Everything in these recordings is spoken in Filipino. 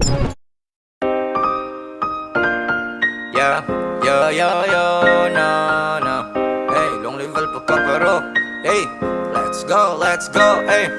Yeah, yeah, yeah, yeah, no, no. Hey, long level pa pero hey, let's go, hey.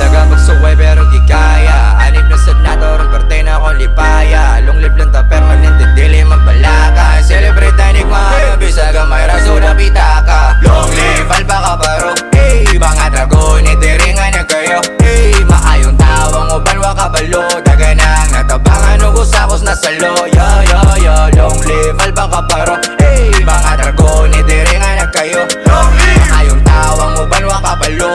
Dagang magsuway pero di kaya. Anip na sad na to, ron parte na akong lipaya. Long live lang ta permanente, dili magbalaka. Celebrate tanig mga bisag ang may raso na pitaka. Long live alba ka pero hey, mga dragon, itiringan na kayo. Hey, maayong tawang uban wa kabalo. Daganang natabangan ugos-akos na salo. Yeah, yeah, yeah, long live alba ka pero hey, mga dragon, itiringan na kayo. Long live maayong tawang uban wa kabalo.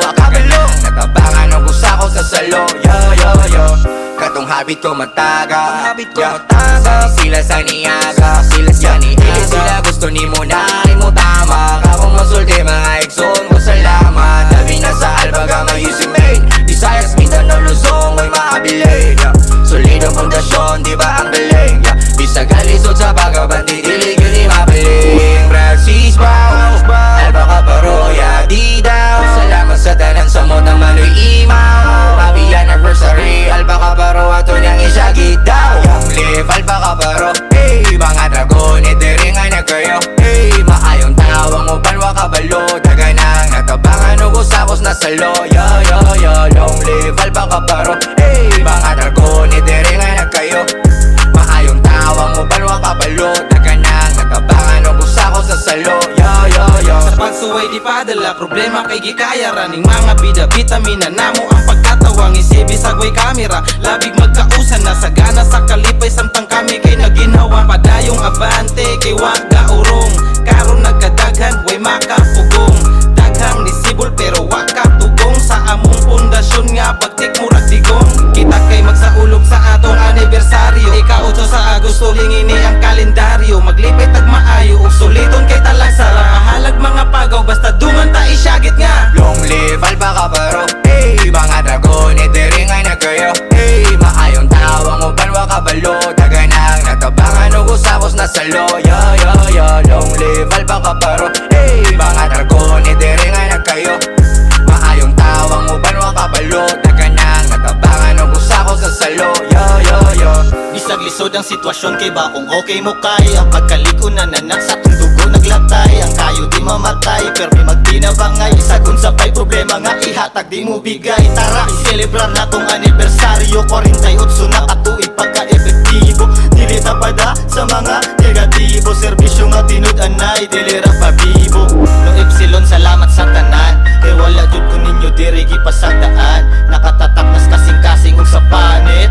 Natabangan ugos-akos na salo. Yeah, yeah, yeah. Katong habit ko mataga, Sani sila sa niyaga, sila sa niyaga. Sila gusto ni mo na mo tama. Kapong masulti mga exon ko salamat. Dabi na sa albaga may using main Visayas, Mindanao, Luzon, may maabili. Solidong pundasyon, di ba ang galing? Bisag alisod sa pagkabanti, dilig yun imapiling. Francis Baus, alba ka paroya, di daw. Salamat sa tanan sa mo ng maloy imaw. Happy anniversary, alba ka paro, ato niyang isagid daw. Long live, alba ka paro, hey, mga dragon, itiringan na kayo. Hey, maayong tawang uban wa kabalo. Daganang natabangan ugos-akos na salo. Yeah, yeah, yeah, long live, alba ka paro, hey, mga dragon, itiringan na kayo. Maayong tawang uban wa kabalo. Daganang natabangan ugos-akos na salo. Yeah, yeah, yeah. Sa pagsuway di padala, problema kay gikaya. Raning mga bida, vitamina namo ang pagkatawang isibi sa way kamera. Labig magkausan na sagana sa kalipay. Samtang kami kay naginhawa padayong abante kay wagda urong. Karon nagkadaghan, way makapugong. Daghang nisibol pero waka tugong. Sa among pundasyon nga bagtik murag digong. Kita kay magsaulog sa atong anibersaryo. Ika-8 sa Agosto hingini ang kalendaryo. Maglipay tag maayo ug suliton kay talang sara. Mahalag mga pagaw basta dungan ta isyagit nga. Long live alba ka pero hey, mga dragon, itiringan na kayo. Hey, maayong tawang uban wa kabalo. Daganang natabangan ugos-akos na salo. Yeah, yeah, yeah, long live alba ka pero hey, mga dragon, itiringan na kayo. Maayong tawang uban wa kabalo. Daganang natabangan ugos-akos na salo. Yeah, yeah, yeah. Bisag lisod ang sitwasyon kay ba kung okay mo kay. Ang pagkaliko na nanak sa tong dugo naglatay. Ang kayo di mamatay pero may magtinabangay. Sa kung sabay problema nga ihatag di mo bigay. Tara i-celebrar na tong anibersaryo. 48 na katuig pagka-epektibo. Dili tapada sa mga negatibo. Serbisyo nga tinud-anay dili ra pabibo. No epsilon salamat sa tanan. Kay wala jud ko ninyo diri gipasagdaan. Nakatatak nas kasing-kasing ug sa panit.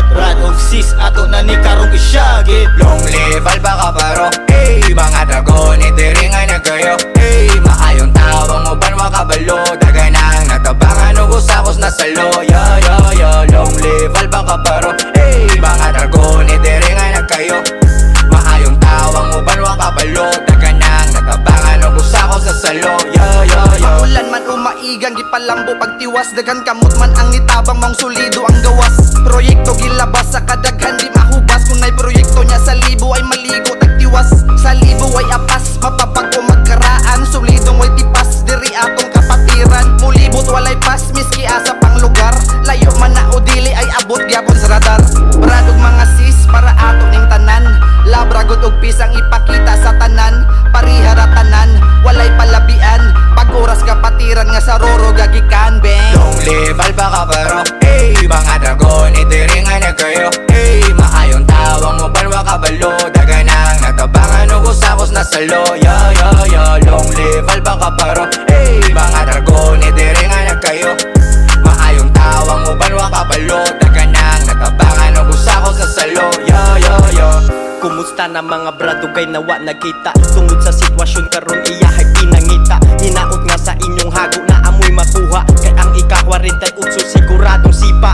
Rad og sis ato na ni karong isyagit. Long live alba ka pero hey, mga dragon, itiringan na kayo. Hey, maayong tawang uban wa kabalo. Daganang natabangan ugos-akos na salo. Yeah, yeah, yeah, long live alba ka pero hey, mga dragon, itiringan na kayo. Maayong tawang uban wa kabalo. Daganang natabangan ugos-akos na salo. Yeah, yeah, yeah. Paulan man umaigang gipalambo pagtiwas. Dagan kamot man ang nitabang mang solido ang gawas. Proyekto gilabas sa kadaghan di mahubas. Kung na'y proyekto niya sa libo ay maligo tagtiwas. Sa libo ay apas, mapapago magkaraan. Solidong way tipas, diri atong kapatiran. Mulibot walay pas, miski asa pang lugar. Layo man na o dili ay abot gyapon sa radar. Bradog mga sis para aton ing tanan. Labragod og pisang ipakita sa tanan. Parihara tanan, walay palabian. Pag oras kapatiran nga sa roro gagikan bang. Long live alba ka pero hey, mga dragon, itiringan na kayo. Hey, maayong tawang uban wa kabalo. Daganang natabangan ugos-akos na salo. Yeah, yeah, yeah, long live alba ka pero hey, mga dragon, itiringan na kayo. Maayong tawang uban wa kabalo. Daganang natabangan ugos-akos na salo. Yeah, yeah, yeah. Kumusta na mga brado kay nawa nagkita. Tungod sa sitwasyon karon iyahay pinangita. Hinaot nga sa inyong hago na amoy makuha. Kay ang ika-48 siguradong sipa.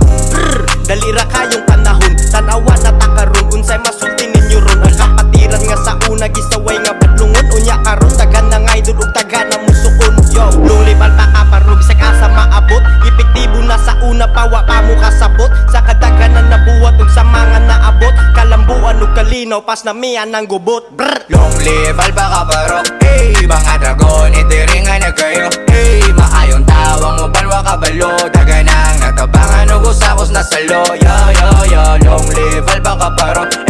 Dalira kayong panahon. Tanawa na takaron unsay masulti ninyo ron. Ang kapatiran nga sa una gisaway nga badlungon. Unya karon tagan na ngay ug taga na musuon. Yo, luliban pa ka parog sa asa maabot. Epektibo na sa una pawa pa mo kasabot. Sa kadaghanan nabuhat ug sa mga naabot. Kalambuan ug kalinaw pas na miyan ng gubot. Long live alba ka pero hey, mga dragon, itiringan na kayo. Hey, maayong tawang uban wa kabalo. Daganang natabangan ugos-akos na salo. Yeah, yeah, yeah, long paparo